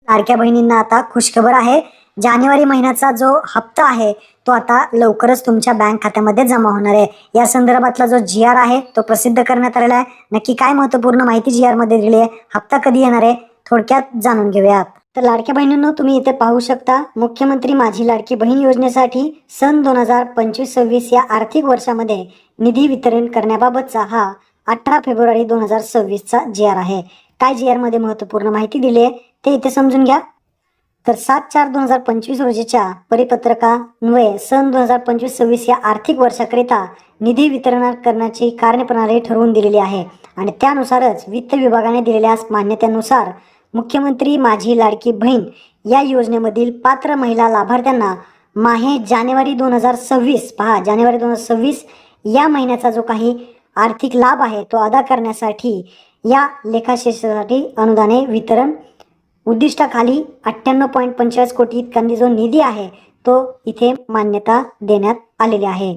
लाडक्या बहिणींना आता खुशखबर आहे. जानेवारी महिन्याचा जो हप्ता आहे तो आता लवकरच तुमच्या बँक खात्यामध्ये जमा होणार आहे. या संदर्भातला जो GR आहे तो प्रसिद्ध करण्यात आलेला आहे. नक्की काय महत्त्वपूर्ण माहिती GR मध्ये दिली आहे, हप्ता कधी येणार आहे, थोडक्यात जाणून घेऊयात. तर लाडक्या बहिणींनो, तुम्ही इथे पाहू शकता, मुख्यमंत्री माझी लाडकी बहीण योजनेसाठी सन 2025-26 या आर्थिक वर्षामध्ये निधी वितरण करण्याबाबतचा हा 18 फेब्रुवारी 2026चा GR आहे. काय GR मध्ये महत्त्वपूर्ण माहिती दिली आहे ते इथे समजून घ्या. तर 7/4/2025 रोजीच्या परिपत्रकान्वये सन 2025-26 या आर्थिक वर्षाकरिता निधी वितरण करण्याची कार्यप्रणाली ठरवून दिलेली आहे आणि त्यानुसारच वित्त विभागाने दिलेल्या मान्यतेनुसार मुख्यमंत्री माझी लाडकी बहीण या योजनेमधील पात्र महिला लाभार्थ्यांना माहे जानेवारी 2026 जानेवारी 2026 या महिन्याचा जो काही आर्थिक लाभ आहे तो अदा करण्यासाठी या लेखाशेषासाठी अनुदाने वितरण उद्दिष्टाखाली 98.45 कोटी इतका जो निधी आहे तो इथे मान्यता देण्यात आलेली आहे.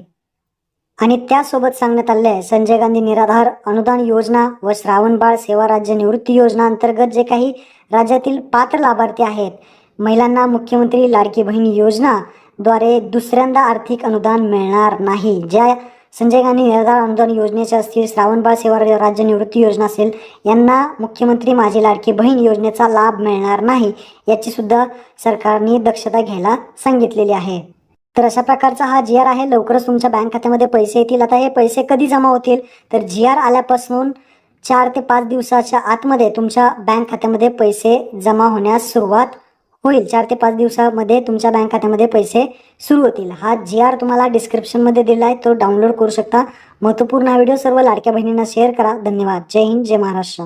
आणि त्यासोबत सांगण्यात आले आहे, संजय गांधी निराधार अनुदान योजना व श्रावणबाळ सेवा राज्य निवृत्ती योजना अंतर्गत जे काही राज्यातील पात्र लाभार्थी आहेत, महिलांना मुख्यमंत्री लाडकी बहीण योजनाद्वारे दुसऱ्यांदा आर्थिक अनुदान मिळणार नाही. ज्या संजय गांधी निराधार अनुदान योजनेचे असतील, श्रावणबाळ सेवा राज्य निवृत्ती योजना असेल, यांना मुख्यमंत्री माझी लाडकी बहीण योजनेचा लाभ मिळणार नाही, याची सुद्धा सरकारने दक्षता घ्यायला सांगितलेली आहे. तर अशा प्रकारचा हा GR आहे. लवकरच तुमच्या बँक खात्यामध्ये पैसे येतील. आता हे पैसे कधी जमा होतील, तर GR आल्यापासून 4 ते 5 दिवसाच्या आतमध्ये तुमच्या बँक खात्यामध्ये पैसे जमा होण्यास सुरुवात होईल. 4 ते 5 दिवसामध्ये तुमच्या बँक खात्यामध्ये पैसे सुरू होतील. हा GR तुम्हाला डिस्क्रिप्शनमध्ये दिला आहे, तो डाउनलोड करू शकता. महत्त्वपूर्ण हा व्हिडिओ सर्व लाडक्या बहिणींना शेअर करा. धन्यवाद. जय हिंद, जय महाराष्ट्र.